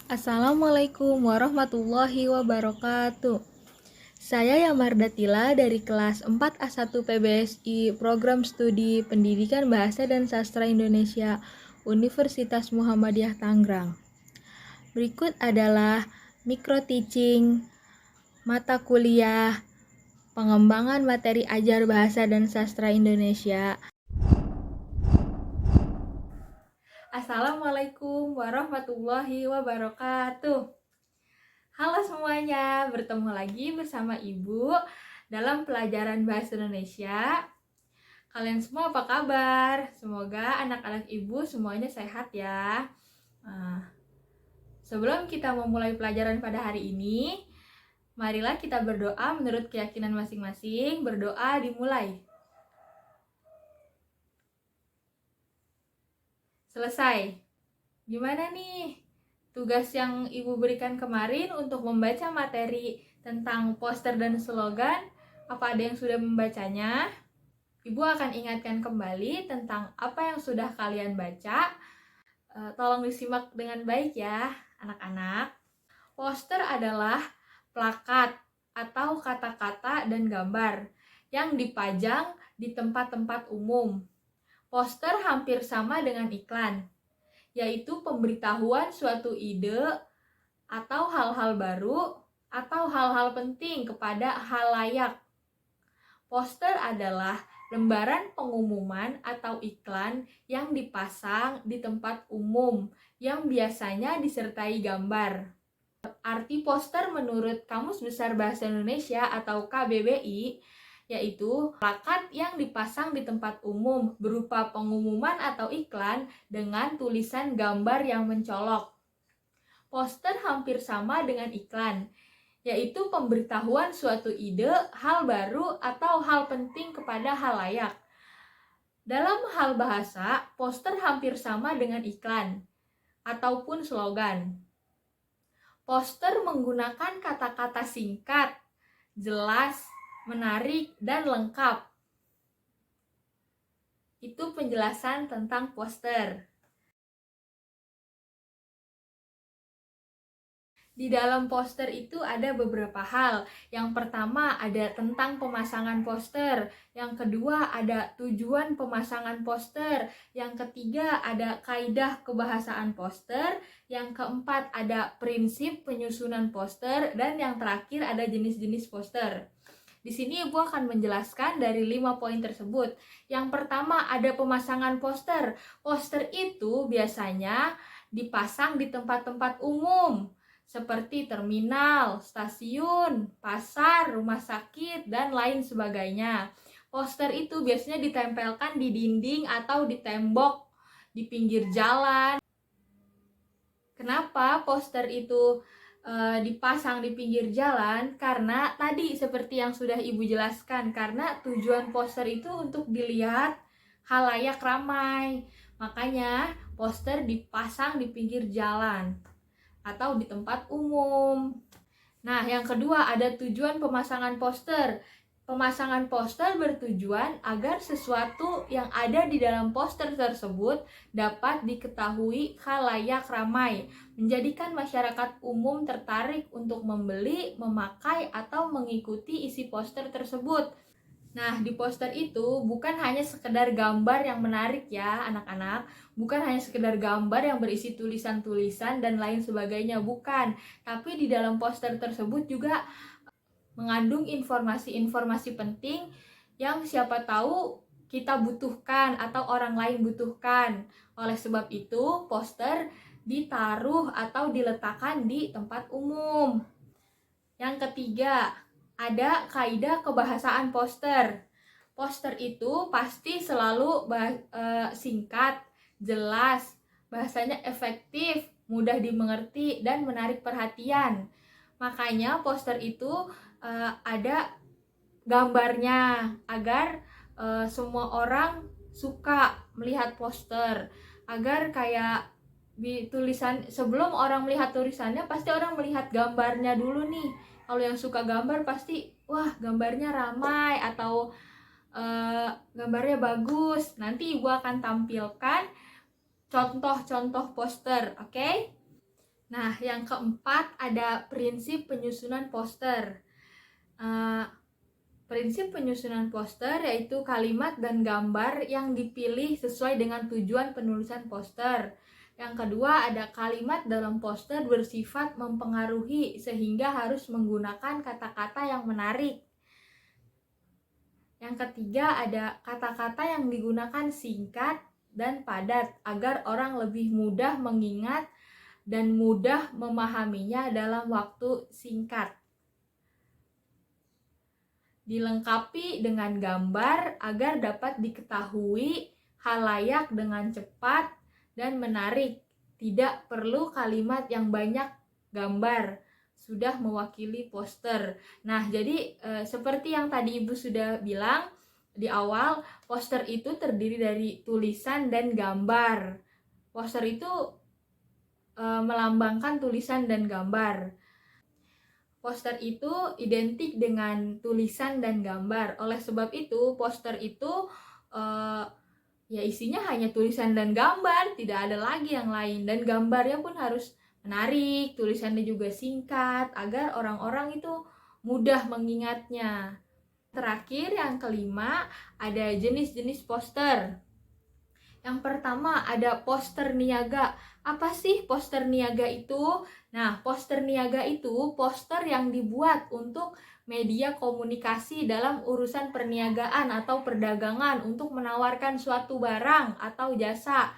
Assalamualaikum warahmatullahi wabarakatuh. Saya Yamardatila dari kelas 4A1 PBSI Program Studi Pendidikan Bahasa dan Sastra Indonesia Universitas Muhammadiyah Tangerang. Berikut adalah micro teaching mata kuliah pengembangan materi ajar bahasa dan sastra Indonesia. Assalamualaikum warahmatullahi wabarakatuh. Halo semuanya, bertemu lagi bersama Ibu dalam pelajaran Bahasa Indonesia. Kalian semua apa kabar? Semoga anak-anak Ibu semuanya sehat ya. Sebelum kita memulai pelajaran pada hari ini, marilah kita berdoa menurut keyakinan masing-masing. Berdoa dimulai. Selesai. Gimana nih tugas yang Ibu berikan kemarin untuk membaca materi tentang poster dan slogan? Apa ada yang sudah membacanya? Ibu akan ingatkan kembali tentang apa yang sudah kalian baca. Tolong disimak dengan baik ya, anak-anak. Poster adalah plakat atau kata-kata dan gambar yang dipajang di tempat-tempat umum. Poster hampir sama dengan iklan, yaitu pemberitahuan suatu ide atau hal-hal baru atau hal-hal penting kepada halayak. Poster adalah lembaran pengumuman atau iklan yang dipasang di tempat umum yang biasanya disertai gambar. Arti poster menurut Kamus Besar Bahasa Indonesia atau KBBI yaitu plakat yang dipasang di tempat umum berupa pengumuman atau iklan dengan tulisan gambar yang mencolok. Poster hampir sama dengan iklan, yaitu pemberitahuan suatu ide, hal baru, atau hal penting kepada halayak. Dalam hal bahasa, poster hampir sama dengan iklan ataupun slogan. Poster menggunakan kata-kata singkat, jelas, menarik, dan lengkap. Itu penjelasan tentang poster. Di dalam poster itu ada beberapa hal. Yang pertama ada tentang pemasangan poster. Yang kedua ada tujuan pemasangan poster. Yang ketiga ada kaidah kebahasaan poster. Yang keempat ada prinsip penyusunan poster. Dan yang terakhir ada jenis-jenis poster. Di sini Ibu akan menjelaskan dari 5 poin tersebut. Yang pertama ada pemasangan poster. Poster itu biasanya dipasang di tempat-tempat umum seperti terminal, stasiun, pasar, rumah sakit, dan lain sebagainya. Poster itu biasanya ditempelkan di dinding atau di tembok di pinggir jalan. Kenapa poster itu dipasang di pinggir jalan? Karena tadi seperti yang sudah Ibu jelaskan, karena tujuan poster itu untuk dilihat halayak ramai. Makanya poster dipasang di pinggir jalan atau di tempat umum. Nah, yang kedua ada tujuan pemasangan poster. Pemasangan poster bertujuan agar sesuatu yang ada di dalam poster tersebut dapat diketahui khalayak ramai, menjadikan masyarakat umum tertarik untuk membeli, memakai, atau mengikuti isi poster tersebut. Nah, di poster itu bukan hanya sekedar gambar yang menarik ya anak-anak, bukan hanya sekedar gambar yang berisi tulisan-tulisan dan lain sebagainya, bukan. Tapi di dalam poster tersebut juga mengandung informasi-informasi penting yang siapa tahu kita butuhkan atau orang lain butuhkan. Oleh sebab itu, poster ditaruh atau diletakkan di tempat umum. Yang ketiga, ada kaidah kebahasaan poster. Poster itu pasti selalu singkat, jelas, bahasanya efektif, mudah dimengerti, dan menarik perhatian. Makanya poster itu ada gambarnya agar semua orang suka melihat poster, agar kayak di tulisan, sebelum orang melihat tulisannya pasti orang melihat gambarnya dulu nih. Kalau yang suka gambar pasti wah gambarnya ramai atau gambarnya bagus. Nanti Ibu akan tampilkan contoh-contoh poster, oke? Nah, yang keempat ada prinsip penyusunan poster. Uh, Prinsip penyusunan poster yaitu kalimat dan gambar yang dipilih sesuai dengan tujuan penulisan poster. Yang kedua ada kalimat dalam poster bersifat mempengaruhi sehingga harus menggunakan kata-kata yang menarik. Yang ketiga ada kata-kata yang digunakan singkat dan padat agar orang lebih mudah mengingat dan mudah memahaminya dalam waktu singkat. Dilengkapi dengan gambar agar dapat diketahui halayak dengan cepat dan menarik. Tidak perlu kalimat yang banyak gambar, sudah mewakili poster. Nah, jadi seperti yang tadi Ibu sudah bilang di awal, poster itu terdiri dari tulisan dan gambar. Poster itu melambangkan tulisan dan gambar. Poster itu identik dengan tulisan dan gambar. Oleh sebab itu, poster itu ya isinya hanya tulisan dan gambar, tidak ada lagi yang lain. Dan gambarnya pun harus menarik, tulisannya juga singkat, agar orang-orang itu mudah mengingatnya. Terakhir, yang kelima, ada jenis-jenis poster. Yang pertama ada poster niaga. Apa sih poster niaga itu? Nah, poster niaga itu poster yang dibuat untuk media komunikasi dalam urusan perniagaan atau perdagangan untuk menawarkan suatu barang atau jasa.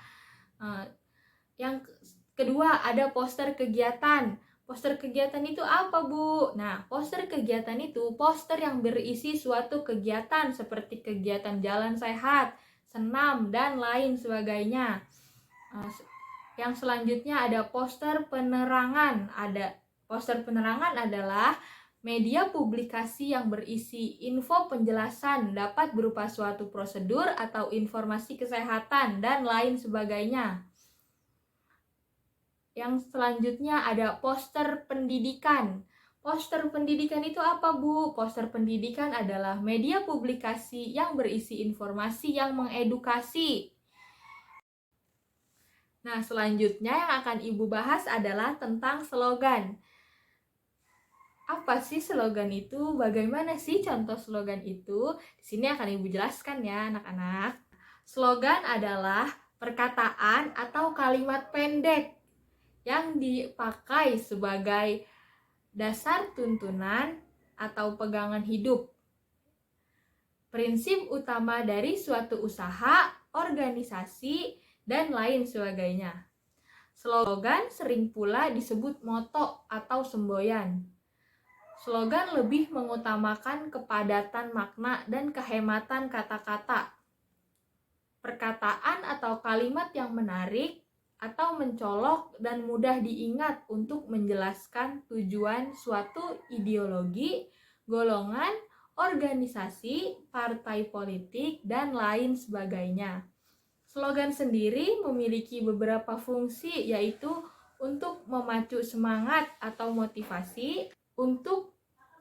Yang kedua ada poster kegiatan. Poster kegiatan itu apa, Bu? Nah, poster kegiatan itu poster yang berisi suatu kegiatan seperti kegiatan jalan sehat, senam, dan lain sebagainya. Yang selanjutnya ada poster penerangan. Poster penerangan adalah media publikasi yang berisi info penjelasan, dapat berupa suatu prosedur atau informasi kesehatan dan lain sebagainya. Yang selanjutnya ada poster pendidikan. Poster pendidikan itu apa, Bu? Poster pendidikan adalah media publikasi yang berisi informasi yang mengedukasi. Nah, selanjutnya yang akan Ibu bahas adalah tentang slogan. Apa sih slogan itu? Bagaimana sih contoh slogan itu? Di sini akan Ibu jelaskan ya, anak-anak. Slogan adalah perkataan atau kalimat pendek yang dipakai sebagai dasar tuntunan atau pegangan hidup. Prinsip utama dari suatu usaha, organisasi, dan lain sebagainya. Slogan sering pula disebut moto atau semboyan. Slogan lebih mengutamakan kepadatan makna dan kehematan kata-kata. Perkataan atau kalimat yang menarik atau mencolok dan mudah diingat untuk menjelaskan tujuan suatu ideologi, golongan, organisasi, partai politik, dan lain sebagainya. Slogan sendiri memiliki beberapa fungsi, yaitu untuk memacu semangat atau motivasi, untuk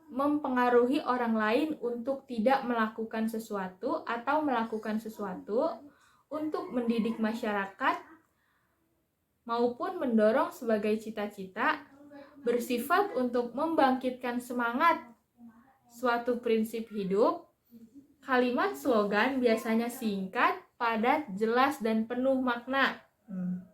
mempengaruhi orang lain untuk tidak melakukan sesuatu atau melakukan sesuatu, untuk mendidik masyarakat, maupun mendorong sebagai cita-cita, bersifat untuk membangkitkan semangat suatu prinsip hidup. Kalimat slogan biasanya singkat, padat, jelas, dan penuh makna.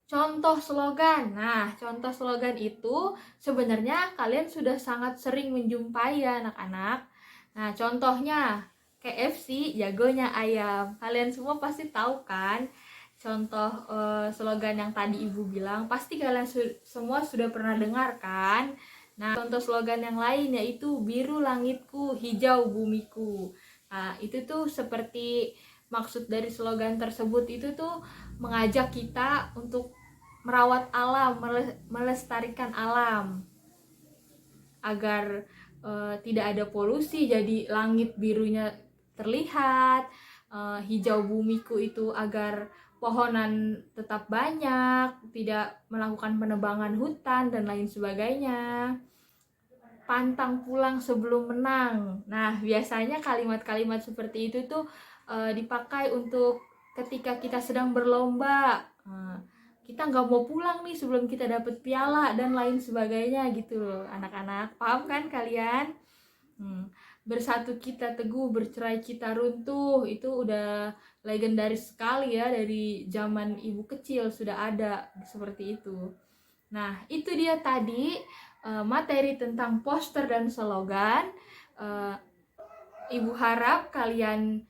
Contoh slogan. Nah, contoh slogan itu sebenarnya kalian sudah sangat sering menjumpai ya anak-anak. Nah, contohnya KFC, jagonya ayam. Kalian semua pasti tahu kan? Contoh slogan yang tadi Ibu bilang, pasti kalian semua sudah pernah dengar kan? Nah, contoh slogan yang lain yaitu biru langitku, hijau bumiku. Nah, itu tuh seperti maksud dari slogan tersebut itu tuh mengajak kita untuk merawat alam, melestarikan alam agar tidak ada polusi, jadi langit birunya terlihat, hijau bumiku itu agar pohonan tetap banyak, tidak melakukan penebangan hutan dan lain sebagainya. Pantang pulang sebelum menang. Nah, biasanya kalimat-kalimat seperti itu tuh dipakai untuk ketika kita sedang berlomba. kita nggak mau pulang nih sebelum kita dapat piala dan lain sebagainya gitu loh anak-anak. Paham kan kalian? Bersatu kita teguh, bercerai kita runtuh, itu udah legendaris sekali ya, dari zaman ibu kecil sudah ada seperti itu. Nah, itu dia tadi materi tentang poster dan slogan. Ibu harap kalian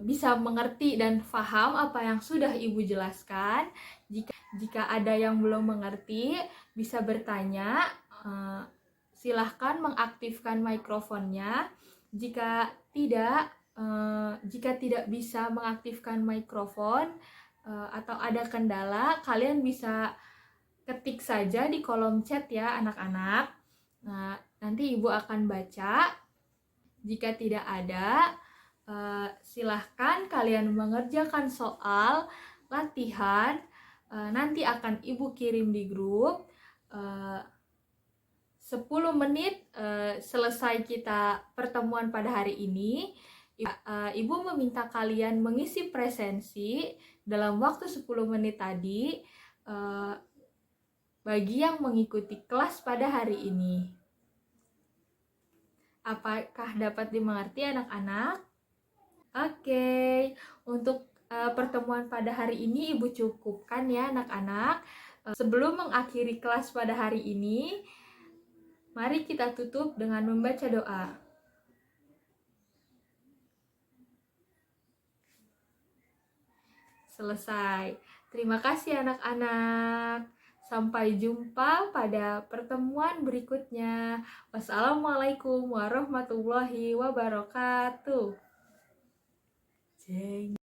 bisa mengerti dan paham apa yang sudah ibu jelaskan. Jika ada yang belum mengerti, bisa bertanya. Silahkan mengaktifkan mikrofonnya. Jika tidak bisa mengaktifkan mikrofon atau ada kendala, kalian bisa ketik saja di kolom chat ya anak-anak. Nah, nanti ibu akan baca. Jika tidak ada, silahkan kalian mengerjakan soal latihan. Nanti akan ibu kirim di grup. 10 menit selesai kita pertemuan pada hari ini. Ibu meminta kalian mengisi presensi dalam waktu 10 menit tadi bagi yang mengikuti kelas pada hari ini. Apakah dapat dimengerti anak-anak? Oke, untuk pertemuan pada hari ini ibu cukupkan ya anak-anak. Sebelum mengakhiri kelas pada hari ini, mari kita tutup dengan membaca doa. Selesai. Terima kasih anak-anak. Sampai jumpa pada pertemuan berikutnya. Wassalamualaikum warahmatullahi wabarakatuh.